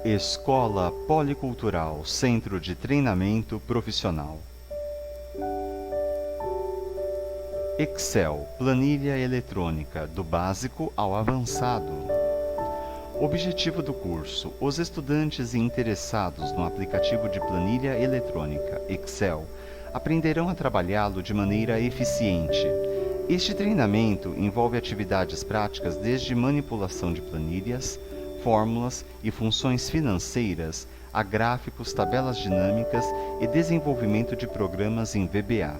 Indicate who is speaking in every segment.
Speaker 1: Escola Policultural Centro de Treinamento Profissional. Excel, planilha eletrônica, do básico ao avançado. Objetivo do curso: os estudantes interessados no aplicativo de planilha eletrônica Excel aprenderão a trabalhá-lo de maneira eficiente. Este treinamento envolve atividades práticas desde manipulação de planilhas, fórmulas e funções financeiras, a gráficos, tabelas dinâmicas e desenvolvimento de programas em VBA.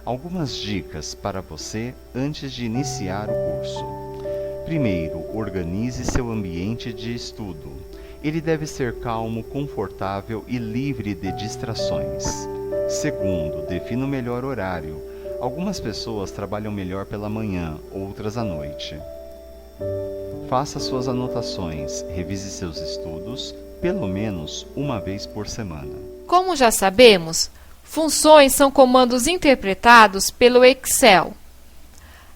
Speaker 1: Algumas dicas para você antes de iniciar o curso. Primeiro, organize seu ambiente de estudo. Ele deve ser calmo, confortável e livre de distrações. Segundo, defina o melhor horário. Algumas pessoas trabalham melhor pela manhã, outras à noite. Faça suas anotações, revise seus estudos, pelo menos uma vez por semana.
Speaker 2: Como já sabemos, funções são comandos interpretados pelo Excel.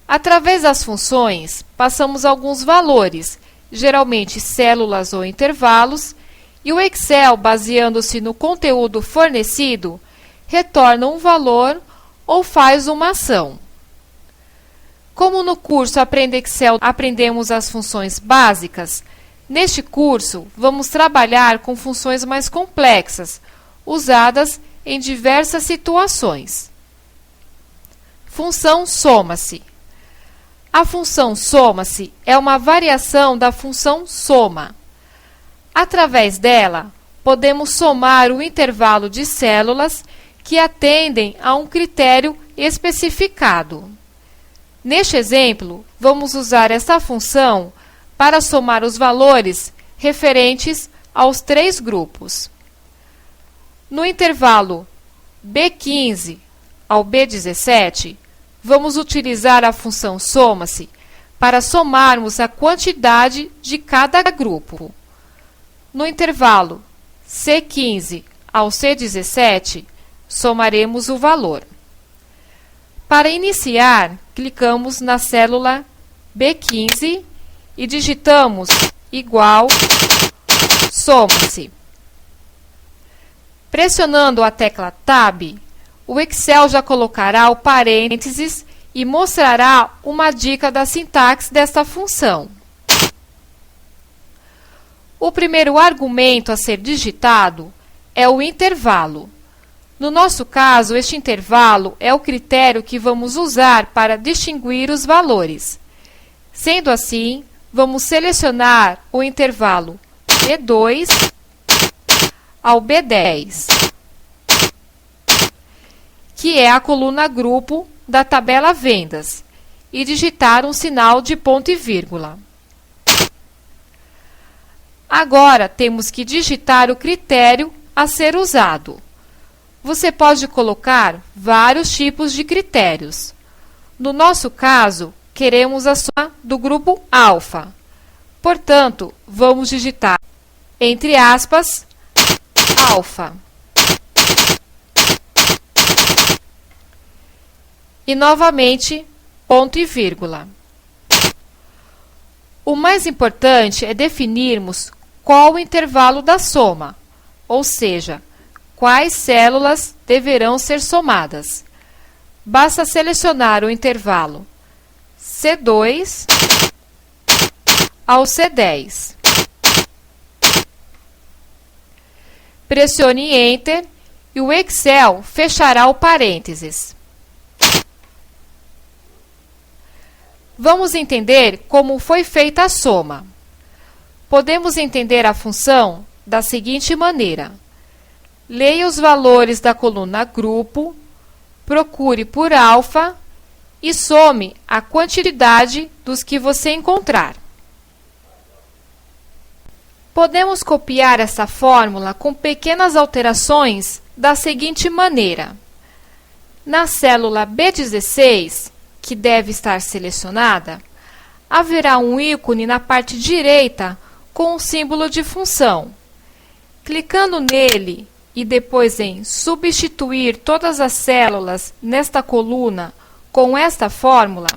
Speaker 2: Através das funções, passamos alguns valores, geralmente células ou intervalos, e o Excel, baseando-se no conteúdo fornecido, retorna um valor ou faz uma ação. Como no curso Aprenda Excel aprendemos as funções básicas, neste curso vamos trabalhar com funções mais complexas, usadas em diversas situações. Função soma-se. A função soma-se é uma variação da função soma. Através dela, podemos somar o intervalo de células que atendem a um critério especificado. Neste exemplo, vamos usar esta função para somar os valores referentes aos três grupos. No intervalo B15 ao B17, vamos utilizar a função soma-se para somarmos a quantidade de cada grupo. No intervalo C15 ao C17, somaremos o valor. Para iniciar, clicamos na célula B15 e digitamos igual soma-se. Pressionando a tecla Tab, o Excel já colocará o parênteses e mostrará uma dica da sintaxe desta função. O primeiro argumento a ser digitado é o intervalo. No nosso caso, este intervalo é o critério que vamos usar para distinguir os valores. Sendo assim, vamos selecionar o intervalo B2 ao B10, que é a coluna grupo da tabela vendas, e digitar um sinal de ponto e vírgula. Agora, temos que digitar o critério a ser usado. Você pode colocar vários tipos de critérios. No nosso caso, queremos a soma do grupo alfa. Portanto, vamos digitar, entre aspas, alfa. E novamente, ponto e vírgula. O mais importante é definirmos qual o intervalo da soma, ou seja, quais células deverão ser somadas. Basta selecionar o intervalo C2 ao C10. Pressione Enter e o Excel fechará o parênteses. Vamos entender como foi feita a soma. Podemos entender a função da seguinte maneira. Leia os valores da coluna grupo, procure por alfa e some a quantidade dos que você encontrar. Podemos copiar essa fórmula com pequenas alterações da seguinte maneira. Na célula B16, que deve estar selecionada, haverá um ícone na parte direita com o símbolo de função. Clicando nele e depois em substituir todas as células nesta coluna com esta fórmula,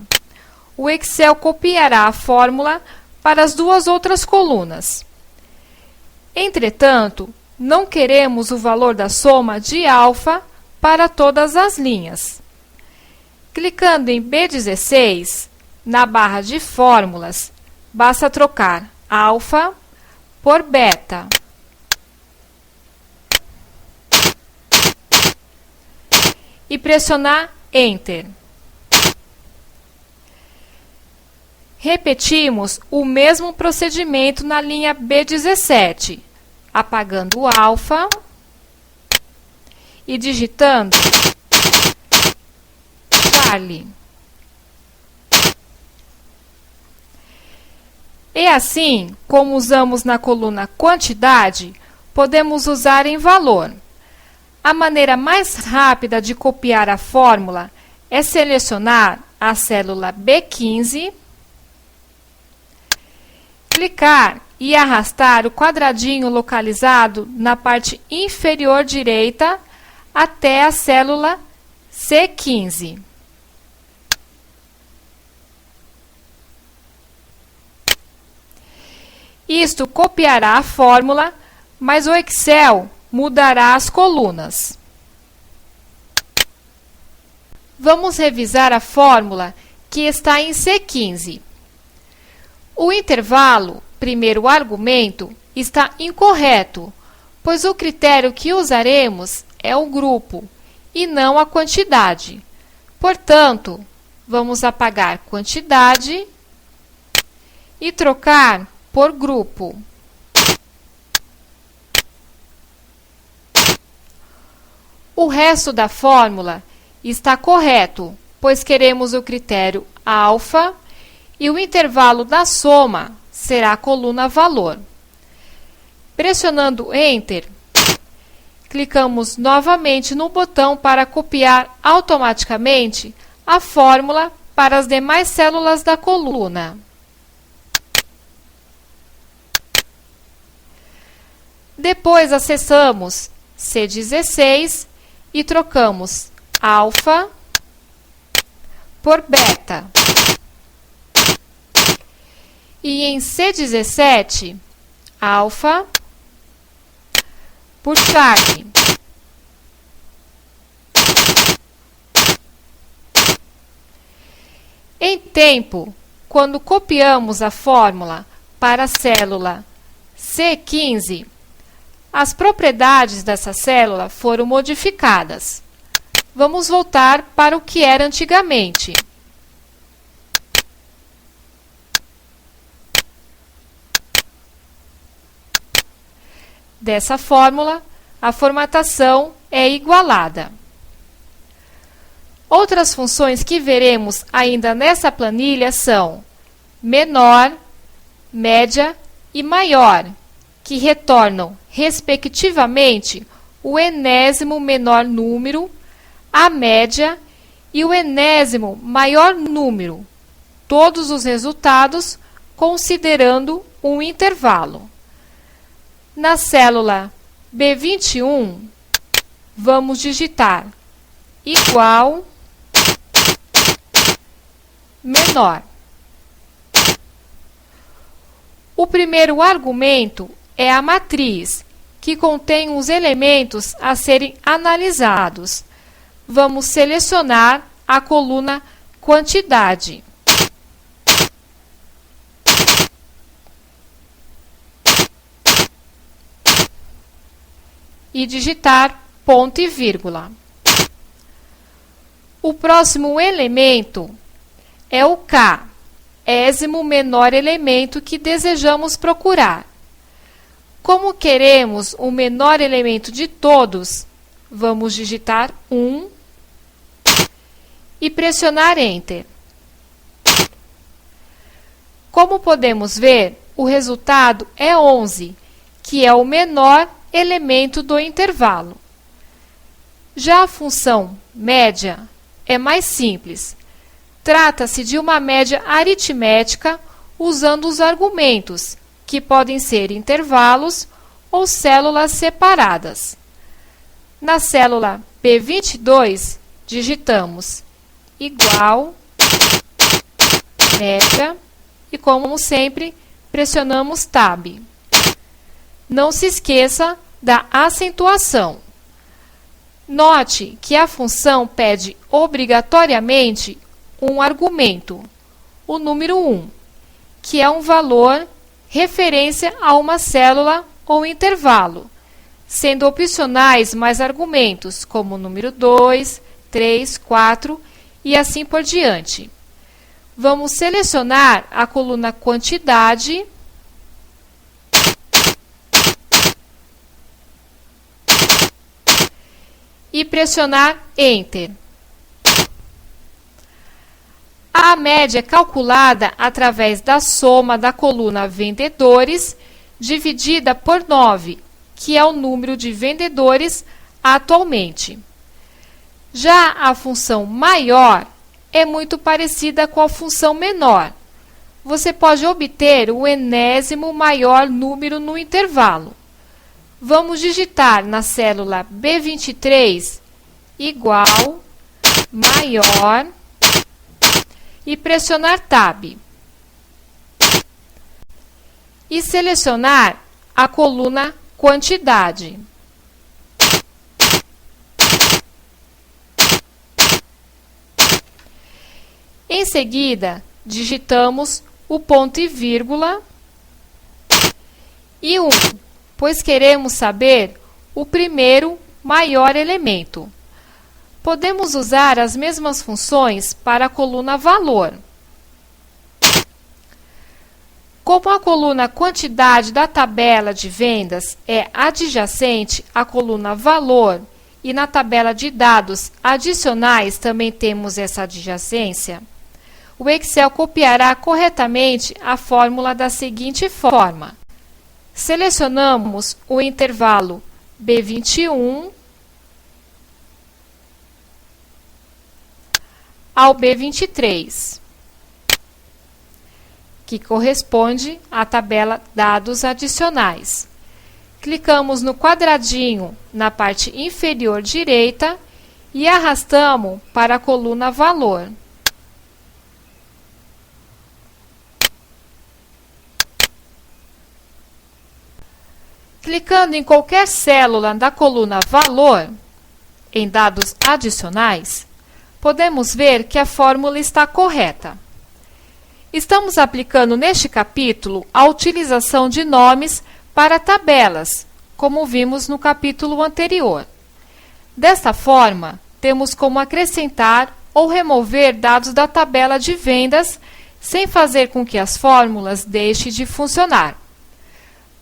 Speaker 2: o Excel copiará a fórmula para as duas outras colunas. Entretanto, não queremos o valor da soma de alfa para todas as linhas. Clicando em B16, na barra de fórmulas, basta trocar alfa por beta. E pressionar Enter. Repetimos o mesmo procedimento na linha B17, apagando o alfa e digitando Charlie. E assim, como usamos na coluna quantidade, podemos usar em valor. A maneira mais rápida de copiar a fórmula é selecionar a célula B15, clicar e arrastar o quadradinho localizado na parte inferior direita até a célula C15. Isto copiará a fórmula, mas o Excel mudará as colunas. Vamos revisar a fórmula que está em C15. O intervalo, primeiro argumento, está incorreto, pois o critério que usaremos é o grupo e não a quantidade. Portanto, vamos apagar quantidade e trocar por grupo. O resto da fórmula está correto, pois queremos o critério alfa e o intervalo da soma será a coluna valor. Pressionando Enter, clicamos novamente no botão para copiar automaticamente a fórmula para as demais células da coluna. Depois acessamos C16 e trocamos alfa por beta. E em C17, alfa por Charlie. Em tempo, quando copiamos a fórmula para a célula C15, as propriedades dessa célula foram modificadas. Vamos voltar para o que era antigamente. Dessa fórmula, a formatação é igualada. Outras funções que veremos ainda nessa planilha são menor, média e maior, que retornam, respectivamente, o enésimo menor número, a média e o enésimo maior número, todos os resultados considerando um intervalo. Na célula B21, vamos digitar igual, menor. O primeiro argumento é a matriz, que contém os elementos a serem analisados. Vamos selecionar a coluna quantidade. E digitar ponto e vírgula. O próximo elemento é o K, ésimo menor elemento que desejamos procurar. Como queremos o menor elemento de todos, vamos digitar 1 e pressionar Enter. Como podemos ver, o resultado é 11, que é o menor elemento do intervalo. Já a função média é mais simples. Trata-se de uma média aritmética usando os argumentos, que podem ser intervalos ou células separadas. Na célula P22, digitamos igual, média e, como sempre, pressionamos Tab. Não se esqueça da acentuação. Note que a função pede obrigatoriamente um argumento, o número 1, que é um valor referência a uma célula ou intervalo, sendo opcionais mais argumentos, como o número 2, 3, 4 e assim por diante. Vamos selecionar a coluna quantidade e pressionar Enter. A média é calculada através da soma da coluna vendedores dividida por 9, que é o número de vendedores atualmente. Já a função maior é muito parecida com a função menor. Você pode obter o enésimo maior número no intervalo. Vamos digitar na célula B23 igual, maior e pressionar Tab. E selecionar a coluna quantidade. Em seguida, digitamos o ponto e vírgula e 1, pois queremos saber o primeiro maior elemento. Podemos usar as mesmas funções para a coluna valor. Como a coluna quantidade da tabela de vendas é adjacente à coluna valor e na tabela de dados adicionais também temos essa adjacência, o Excel copiará corretamente a fórmula da seguinte forma. Selecionamos o intervalo B21 ao B23, que corresponde à tabela dados adicionais. Clicamos no quadradinho na parte inferior direita e arrastamos para a coluna valor. Clicando em qualquer célula da coluna valor, em dados adicionais, podemos ver que a fórmula está correta. Estamos aplicando neste capítulo a utilização de nomes para tabelas, como vimos no capítulo anterior. Desta forma, temos como acrescentar ou remover dados da tabela de vendas sem fazer com que as fórmulas deixem de funcionar.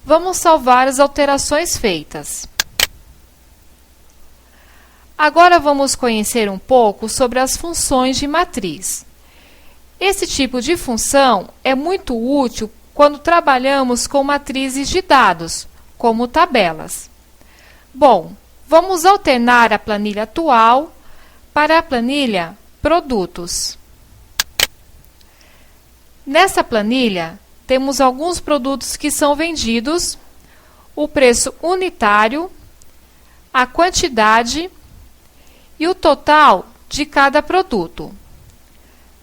Speaker 2: Vamos salvar as alterações feitas. Agora vamos conhecer um pouco sobre as funções de matriz. Esse tipo de função é muito útil quando trabalhamos com matrizes de dados, como tabelas. Bom, vamos alternar a planilha atual para a planilha Produtos. Nessa planilha, temos alguns produtos que são vendidos, o preço unitário, a quantidade e o total de cada produto.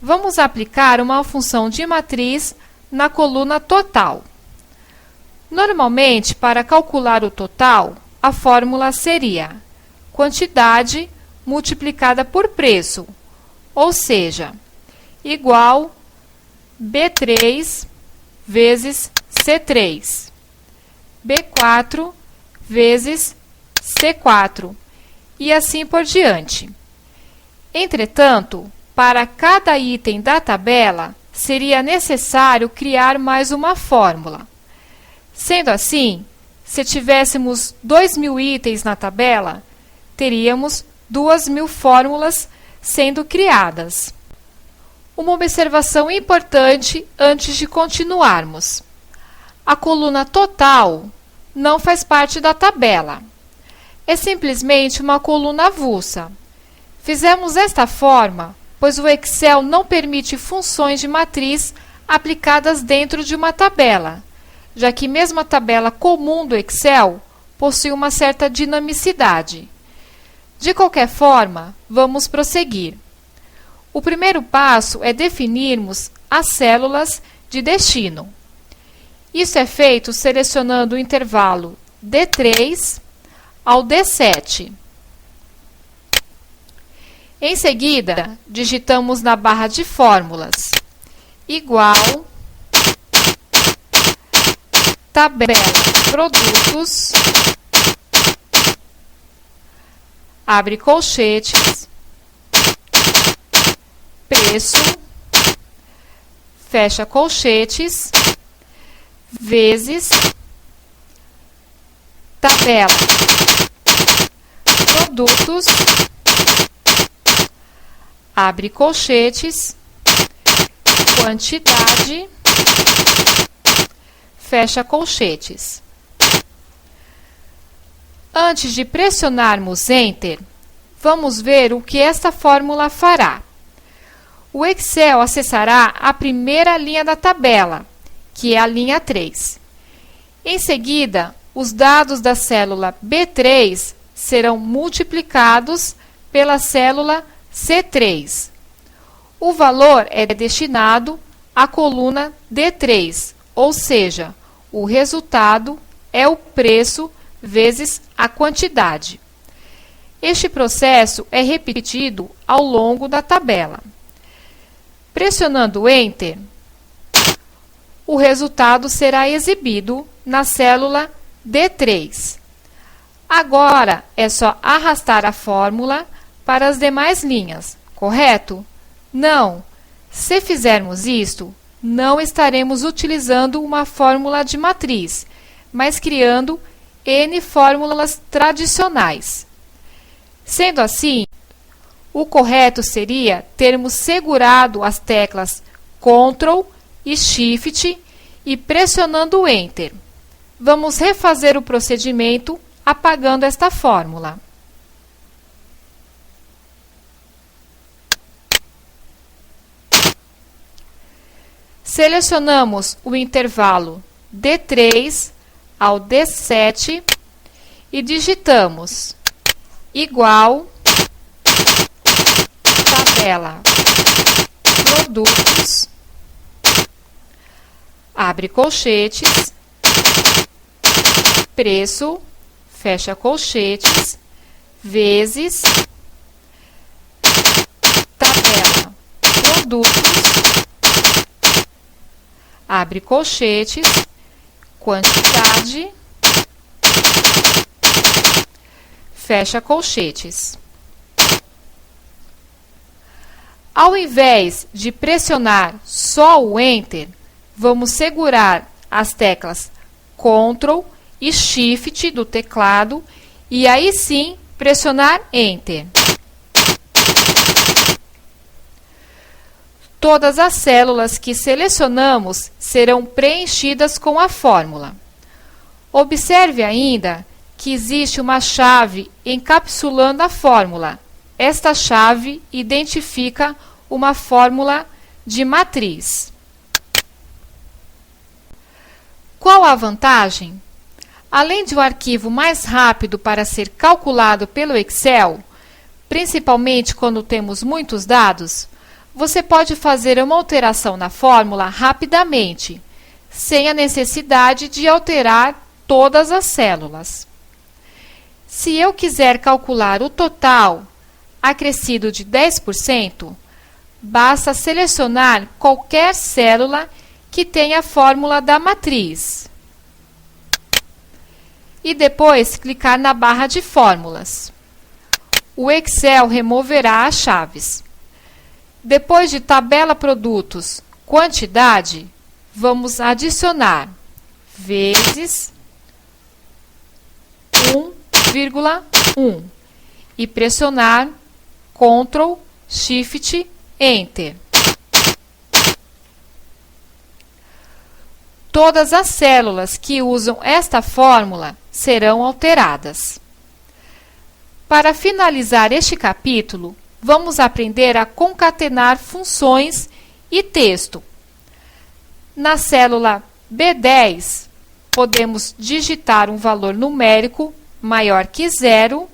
Speaker 2: Vamos aplicar uma função de matriz na coluna total. Normalmente, para calcular o total, a fórmula seria quantidade multiplicada por preço, ou seja, igual B3 vezes C3, B4 vezes C4 e assim por diante. Entretanto, para cada item da tabela, seria necessário criar mais uma fórmula. Sendo assim, se tivéssemos 2.000 itens na tabela, teríamos 2.000 fórmulas sendo criadas. Uma observação importante antes de continuarmos. A coluna total não faz parte da tabela. É simplesmente uma coluna avulsa. Fizemos desta forma, pois o Excel não permite funções de matriz aplicadas dentro de uma tabela, já que mesmo a tabela comum do Excel possui uma certa dinamicidade. De qualquer forma, vamos prosseguir. O primeiro passo é definirmos as células de destino. Isso é feito selecionando o intervalo D3 ao D7. Em seguida, digitamos na barra de fórmulas igual tabela produtos, abre colchetes, preço, fecha colchetes, vezes tabela produtos, abre colchetes, quantidade, fecha colchetes. Antes de pressionarmos Enter, vamos ver o que esta fórmula fará. O Excel acessará a primeira linha da tabela, que é a linha 3. Em seguida, os dados da célula B3 serão multiplicados pela célula C3. O valor é destinado à coluna D3, ou seja, o resultado é o preço vezes a quantidade. Este processo é repetido ao longo da tabela. Pressionando Enter, o resultado será exibido na célula D3. Agora é só arrastar a fórmula para as demais linhas, correto? Não! Se fizermos isto, não estaremos utilizando uma fórmula de matriz, mas criando N fórmulas tradicionais. Sendo assim, o correto seria termos segurado as teclas Ctrl e Shift e pressionando Enter. Vamos refazer o procedimento apagando esta fórmula. Selecionamos o intervalo D3 ao D7 e digitamos igual tabela produtos, abre colchetes, preço, fecha colchetes, vezes tabela produtos, abre colchetes, quantidade, fecha colchetes. Ao invés de pressionar só o Enter, vamos segurar as teclas Ctrl e Shift do teclado e aí sim pressionar Enter. Todas as células que selecionamos serão preenchidas com a fórmula. Observe ainda que existe uma chave encapsulando a fórmula. Esta chave identifica uma fórmula de matriz. Qual a vantagem? Além de um arquivo mais rápido para ser calculado pelo Excel, principalmente quando temos muitos dados, você pode fazer uma alteração na fórmula rapidamente, sem a necessidade de alterar todas as células. Se eu quiser calcular o total acrescido de 10%, basta selecionar qualquer célula que tenha a fórmula da matriz e depois clicar na barra de fórmulas. O Excel removerá as chaves. Depois de tabela produtos, quantidade, vamos adicionar vezes 1,1 e pressionar Ctrl, Shift, Enter. Todas as células que usam esta fórmula serão alteradas. Para finalizar este capítulo, vamos aprender a concatenar funções e texto. Na célula B10, podemos digitar um valor numérico maior que 0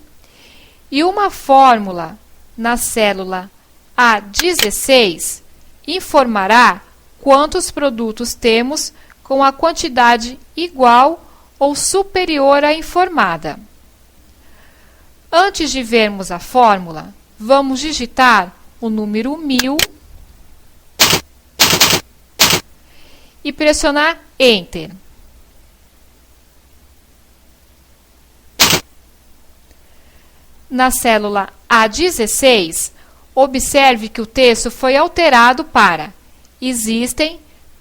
Speaker 2: e uma fórmula na célula A16 informará quantos produtos temos com a quantidade igual ou superior à informada. Antes de vermos a fórmula, vamos digitar o número 1000 e pressionar Enter. Na célula A16, observe que o texto foi alterado para existem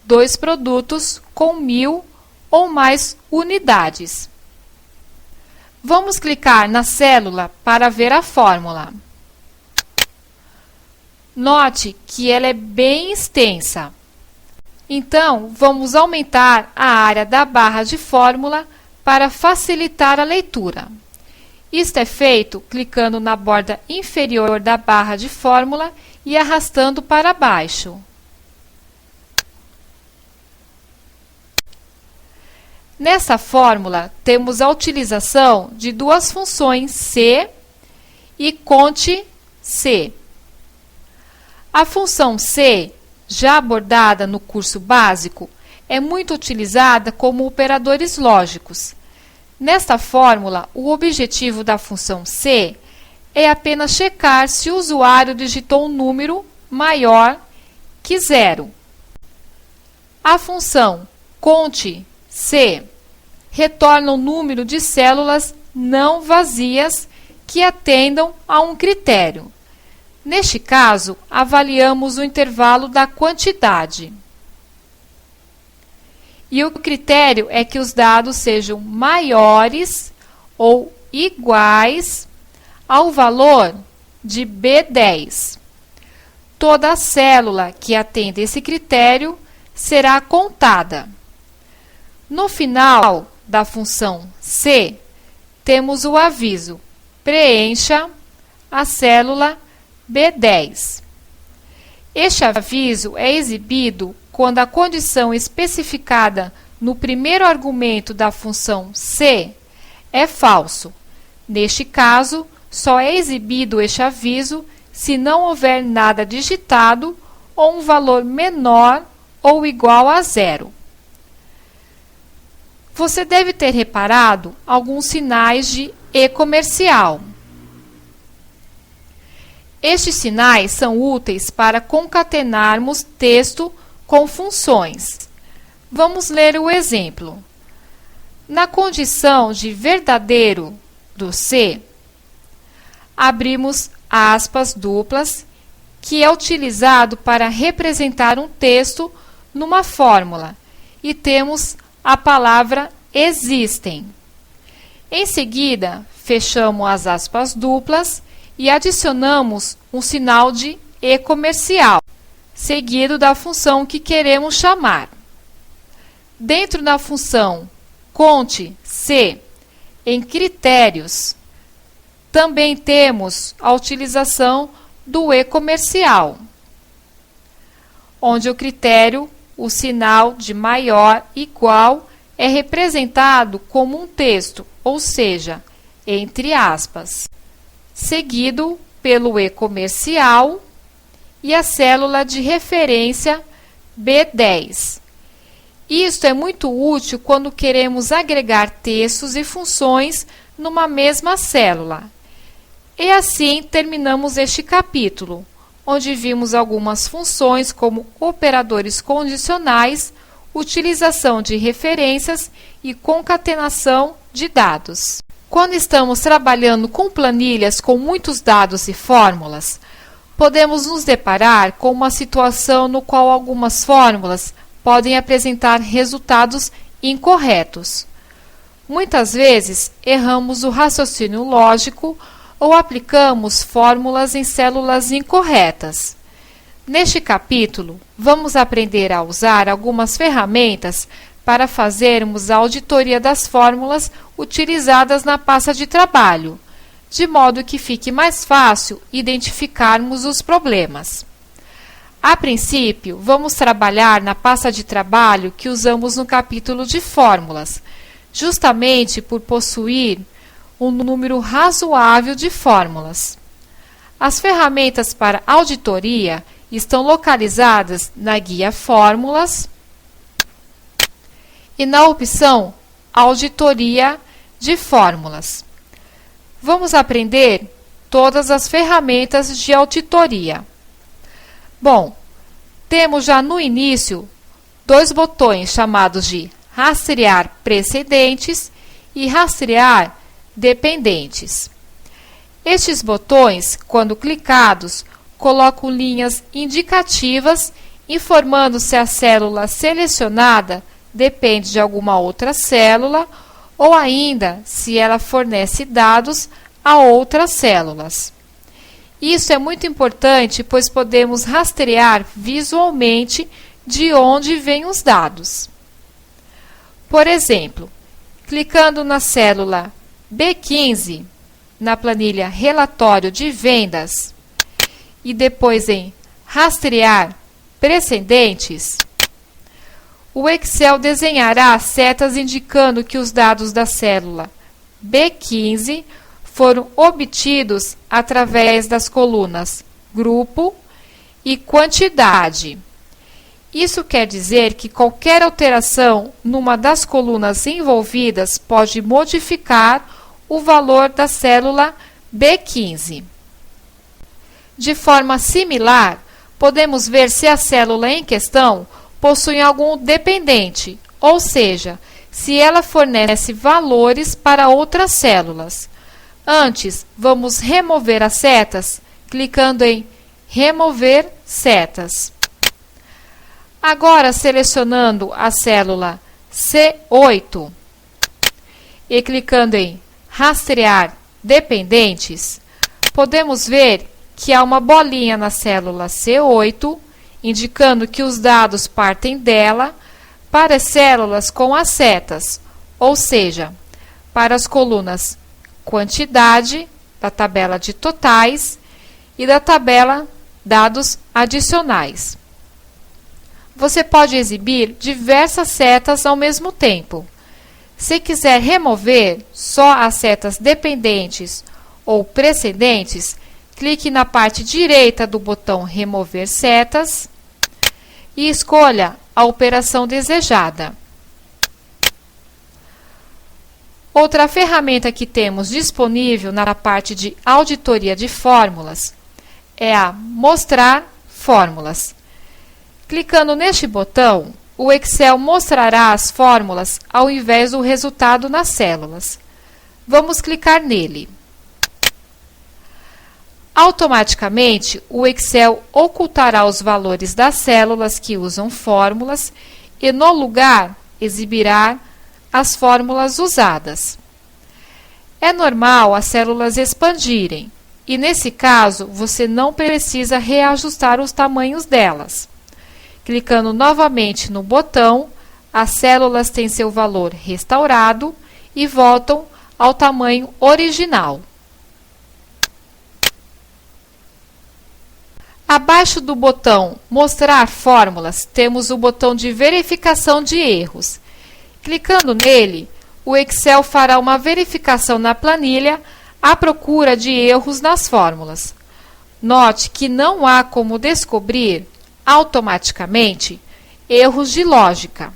Speaker 2: 2 produtos com 1000 ou mais unidades. Vamos clicar na célula para ver a fórmula. Note que ela é bem extensa. Então, vamos aumentar a área da barra de fórmula para facilitar a leitura. Isto é feito clicando na borda inferior da barra de fórmula e arrastando para baixo. Nessa fórmula, temos a utilização de 2 funções C e Cont.C. A função C, já abordada no curso básico, é muito utilizada como operadores lógicos. Nesta fórmula, o objetivo da função C é apenas checar se o usuário digitou um número maior que 0. A função Cont.C retorna o número de células não vazias que atendam a um critério. Neste caso, avaliamos o intervalo da quantidade. E o critério é que os dados sejam maiores ou iguais ao valor de B10. Toda célula que atende esse critério será contada. No final da função C, temos o aviso: preencha a célula B10. Este aviso é exibido quando a condição especificada no primeiro argumento da função C é falso. Neste caso, só é exibido este aviso se não houver nada digitado ou um valor menor ou igual a 0. Você deve ter reparado alguns sinais de e-comercial. Estes sinais são úteis para concatenarmos texto com funções. Vamos ler o exemplo. Na condição de verdadeiro do C, abrimos aspas duplas, que é utilizado para representar um texto numa fórmula, e temos a palavra existem. Em seguida, fechamos as aspas duplas e adicionamos um sinal de e-comercial, seguido da função que queremos chamar. Dentro da função Cont.C, em critérios, também temos a utilização do e-comercial, onde o critério, o sinal de maior igual, é representado como um texto, ou seja, entre aspas, seguido pelo e-comercial e a célula de referência B10. Isto é muito útil quando queremos agregar textos e funções numa mesma célula. E assim terminamos este capítulo, onde vimos algumas funções como operadores condicionais, utilização de referências e concatenação de dados. Quando estamos trabalhando com planilhas com muitos dados e fórmulas, podemos nos deparar com uma situação no qual algumas fórmulas podem apresentar resultados incorretos. Muitas vezes, erramos o raciocínio lógico ou aplicamos fórmulas em células incorretas. Neste capítulo, vamos aprender a usar algumas ferramentas para fazermos a auditoria das fórmulas utilizadas na pasta de trabalho, de modo que fique mais fácil identificarmos os problemas. A princípio, vamos trabalhar na pasta de trabalho que usamos no capítulo de fórmulas, justamente por possuir um número razoável de fórmulas. As ferramentas para auditoria estão localizadas na guia Fórmulas e na opção Auditoria de Fórmulas. Vamos aprender todas as ferramentas de auditoria. Bom, temos já no início dois botões chamados de Rastrear Precedentes e Rastrear Dependentes. Estes botões, quando clicados, colocam linhas indicativas informando se a célula selecionada depende de alguma outra célula ou ainda se ela fornece dados a outras células. Isso é muito importante, pois podemos rastrear visualmente de onde vêm os dados. Por exemplo, clicando na célula B15, na planilha Relatório de Vendas, e depois em Rastrear Precedentes, o Excel desenhará setas indicando que os dados da célula B15 foram obtidos através das colunas Grupo e Quantidade. Isso quer dizer que qualquer alteração numa das colunas envolvidas pode modificar o valor da célula B15. De forma similar, podemos ver se a célula em questão possui algum dependente, ou seja, se ela fornece valores para outras células. Antes, vamos remover as setas, clicando em Remover setas. Agora, selecionando a célula C8 e clicando em Rastrear Dependentes, podemos ver que há uma bolinha na célula C8, indicando que os dados partem dela para as células com as setas, ou seja, para as colunas Quantidade, da tabela de totais, e da tabela Dados Adicionais. Você pode exibir diversas setas ao mesmo tempo. Se quiser remover só as setas dependentes ou precedentes, clique na parte direita do botão Remover setas e escolha a operação desejada. Outra ferramenta que temos disponível na parte de auditoria de fórmulas é a Mostrar Fórmulas. Clicando neste botão, o Excel mostrará as fórmulas ao invés do resultado nas células. Vamos clicar nele. Automaticamente, o Excel ocultará os valores das células que usam fórmulas e, no lugar, exibirá as fórmulas usadas. É normal as células expandirem e, nesse caso, você não precisa reajustar os tamanhos delas. Clicando novamente no botão, as células têm seu valor restaurado e voltam ao tamanho original. Abaixo do botão Mostrar Fórmulas, temos o botão de verificação de erros. Clicando nele, o Excel fará uma verificação na planilha à procura de erros nas fórmulas. Note que não há como descobrir automaticamente erros de lógica.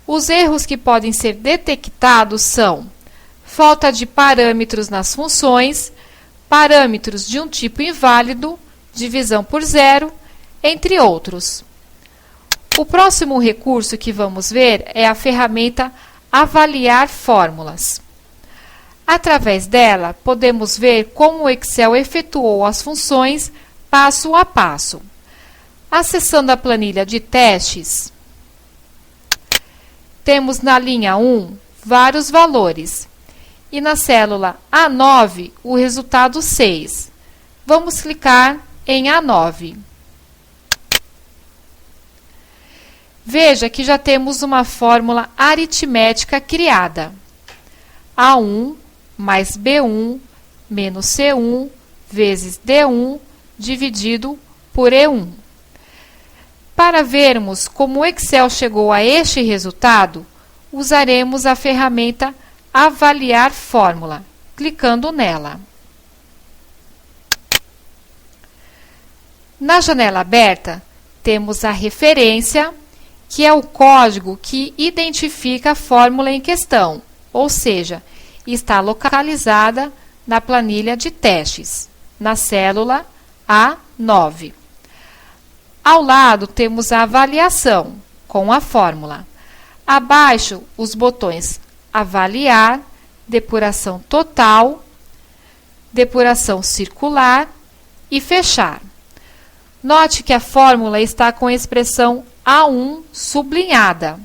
Speaker 2: Os erros que podem ser detectados são falta de parâmetros nas funções, parâmetros de um tipo inválido, divisão por zero, entre outros. O próximo recurso que vamos ver é a ferramenta Avaliar Fórmulas. Através dela, podemos ver como o Excel efetuou as funções passo a passo. Acessando a planilha de testes, temos na linha 1 vários valores e na célula A9 o resultado 6. Vamos clicar em A9. Veja que já temos uma fórmula aritmética criada. A1 mais B1 menos C1 vezes D1 dividido por E1. Para vermos como o Excel chegou a este resultado, usaremos a ferramenta Avaliar Fórmula, clicando nela. Na janela aberta, temos a referência que é o código que identifica a fórmula em questão, ou seja, está localizada na planilha de testes, na célula A9. Ao lado temos a avaliação, com a fórmula. Abaixo, os botões avaliar, depuração total, depuração circular e fechar. Note que a fórmula está com a expressão A1 sublinhada.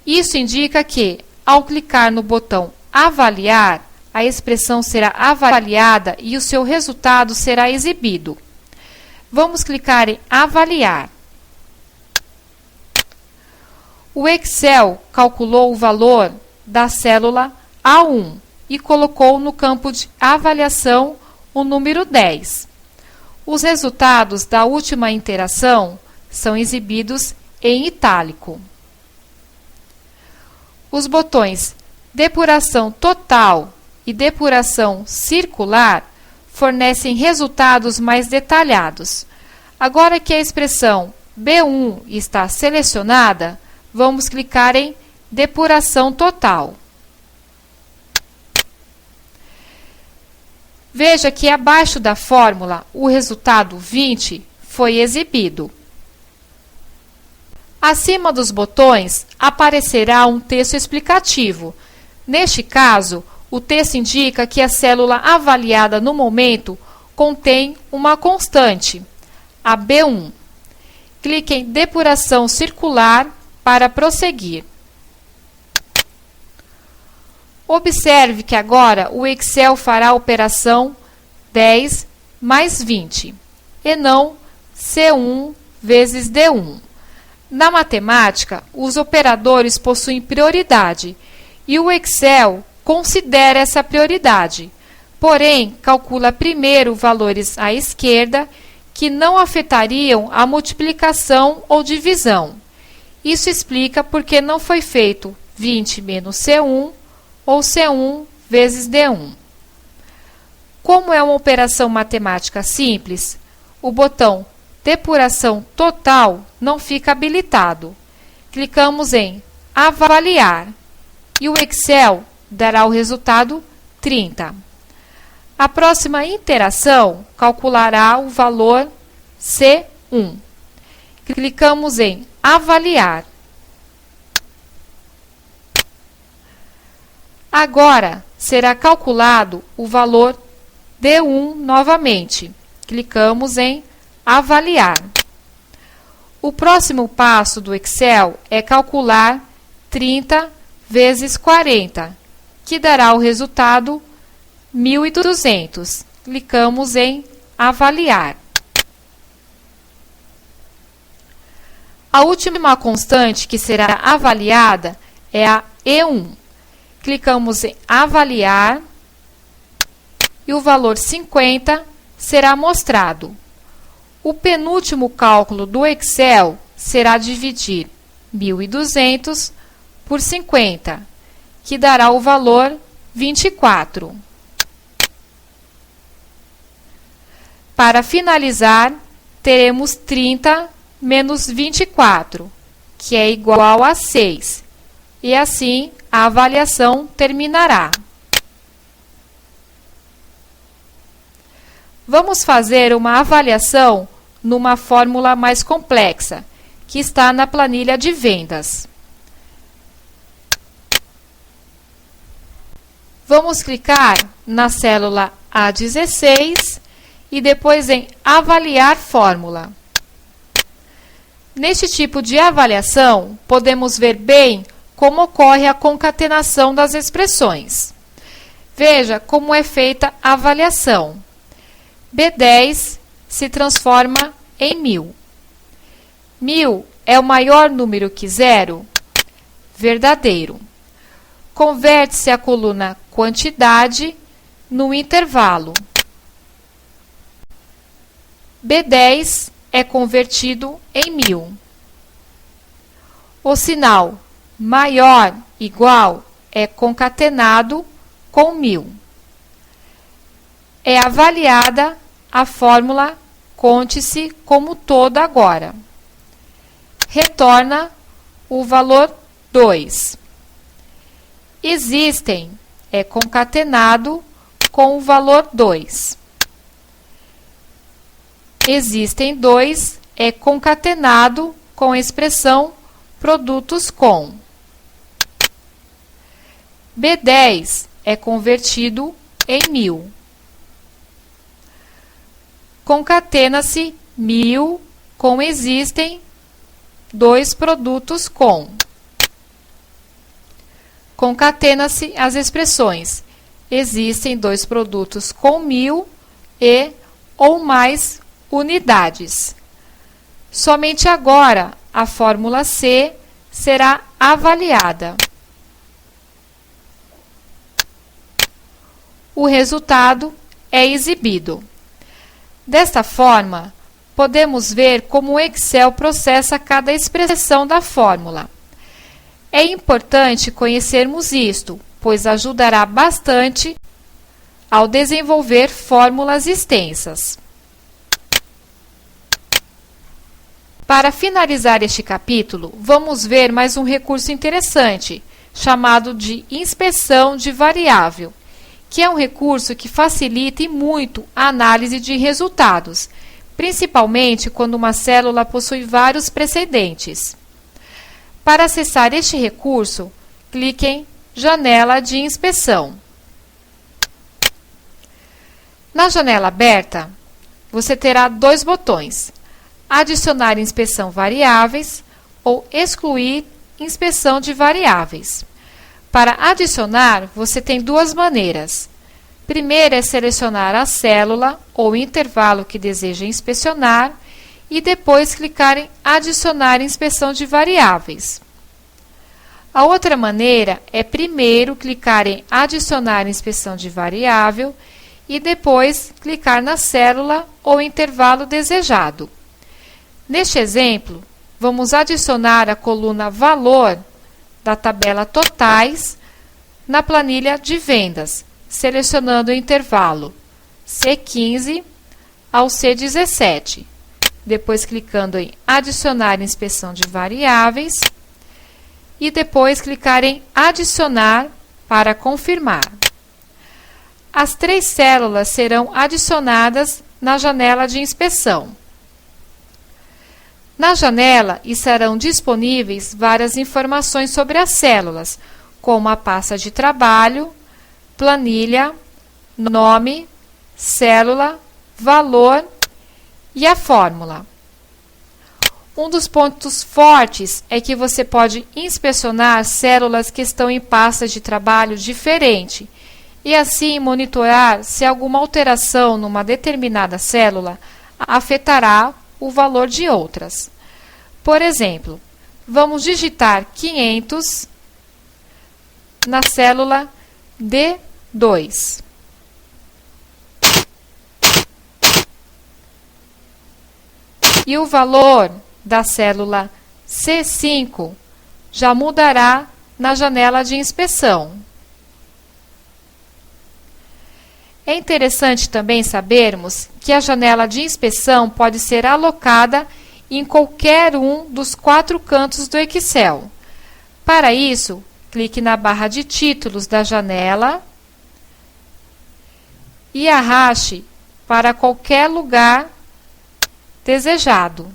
Speaker 2: Isso indica que, ao clicar no botão avaliar, a expressão será avaliada e o seu resultado será exibido. Vamos clicar em avaliar. O Excel calculou o valor da célula A1 e colocou no campo de avaliação o número 10. Os resultados da última interação são exibidos em itálico. Os botões depuração total e depuração circular fornecem resultados mais detalhados. Agora que a expressão B1 está selecionada, vamos clicar em depuração total. Veja que abaixo da fórmula, o resultado 20 foi exibido. Acima dos botões aparecerá um texto explicativo. Neste caso, o texto indica que a célula avaliada no momento contém uma constante, a B1. Clique em depuração circular para prosseguir. Observe que agora o Excel fará a operação 10 mais 20, e não C1 vezes D1. Na matemática, os operadores possuem prioridade, e o Excel considera essa prioridade, porém, calcula primeiro valores à esquerda que não afetariam a multiplicação ou divisão. Isso explica porque não foi feito 20 menos C1 ou C1 vezes D1. Como é uma operação matemática simples, o botão depuração total não fica habilitado. Clicamos em avaliar e o Excel dará o resultado 30. A próxima interação calculará o valor C1. Clicamos em avaliar. Agora será calculado o valor D1 novamente. Clicamos em avaliar. O próximo passo do Excel é calcular 30 vezes 40, que dará o resultado 1.200. Clicamos em avaliar. A última constante que será avaliada é a E1. Clicamos em avaliar e o valor 50 será mostrado. O penúltimo cálculo do Excel será dividir 1.200 por 50, que dará o valor 24. Para finalizar, teremos 30 menos 24, que é igual a 6, e assim a avaliação terminará. Vamos fazer uma avaliação numa fórmula mais complexa, que está na planilha de vendas. Vamos clicar na célula A16 e depois em avaliar fórmula. Neste tipo de avaliação, podemos ver bem como ocorre a concatenação das expressões. Veja como é feita a avaliação. B10 se transforma em 1.000. 1.000 é o maior número que 0? Verdadeiro. Converte-se a coluna quantidade no intervalo. B10 é convertido em 1.000. O sinal maior igual é concatenado com 1.000. É avaliada a fórmula conte-se como todo agora. Retorna o valor 2. Existem é concatenado com o valor 2. Existem 2 é concatenado com a expressão produtos com. B10 é convertido em 1000. Concatena-se 1000 com existem 2 produtos com. Concatena-se as expressões existem 2 produtos com 1000 e ou mais unidades. Somente agora a fórmula C será avaliada. O resultado é exibido. Desta forma, podemos ver como o Excel processa cada expressão da fórmula. É importante conhecermos isto, pois ajudará bastante ao desenvolver fórmulas extensas. Para finalizar este capítulo, vamos ver mais um recurso interessante, chamado de inspeção de variável, que é um recurso que facilita e muito a análise de resultados, principalmente quando uma célula possui vários precedentes. Para acessar este recurso, clique em Janela de Inspeção. Na janela aberta, você terá 2 botões: Adicionar inspeção variáveis ou Excluir inspeção de variáveis. Para adicionar, você tem 2 maneiras. Primeira é selecionar a célula ou intervalo que deseja inspecionar e depois clicar em Adicionar inspeção de variáveis. A outra maneira é primeiro clicar em Adicionar inspeção de variável e depois clicar na célula ou intervalo desejado. Neste exemplo, vamos adicionar a coluna Valor da tabela Totais na planilha de vendas, selecionando o intervalo C15 ao C17, depois clicando em Adicionar inspeção de variáveis e depois clicar em Adicionar para confirmar. As 3 células serão adicionadas na janela de inspeção. Na janela estarão disponíveis várias informações sobre as células, como a pasta de trabalho, planilha, nome, célula, valor e a fórmula. Um dos pontos fortes é que você pode inspecionar células que estão em pastas de trabalho diferente e assim monitorar se alguma alteração numa determinada célula afetará o valor de outras. Por exemplo, vamos digitar 500 na célula D2. E o valor da célula C5 já mudará na janela de inspeção. É interessante também sabermos que a janela de inspeção pode ser alocada em qualquer um dos 4 cantos do Excel. Para isso, clique na barra de títulos da janela e arraste para qualquer lugar desejado.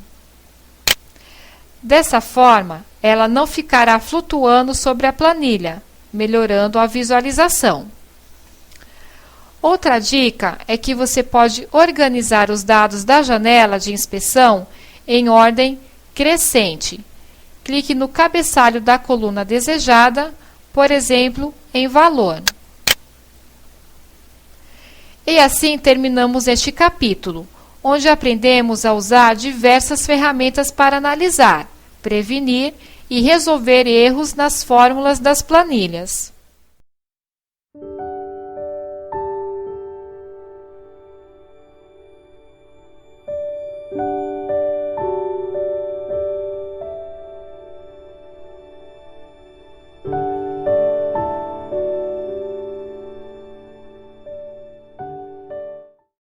Speaker 2: Dessa forma, ela não ficará flutuando sobre a planilha, melhorando a visualização. Outra dica é que você pode organizar os dados da janela de inspeção em ordem crescente. Clique no cabeçalho da coluna desejada, por exemplo, em valor. E assim terminamos este capítulo, onde aprendemos a usar diversas ferramentas para analisar, prevenir e resolver erros nas fórmulas das planilhas.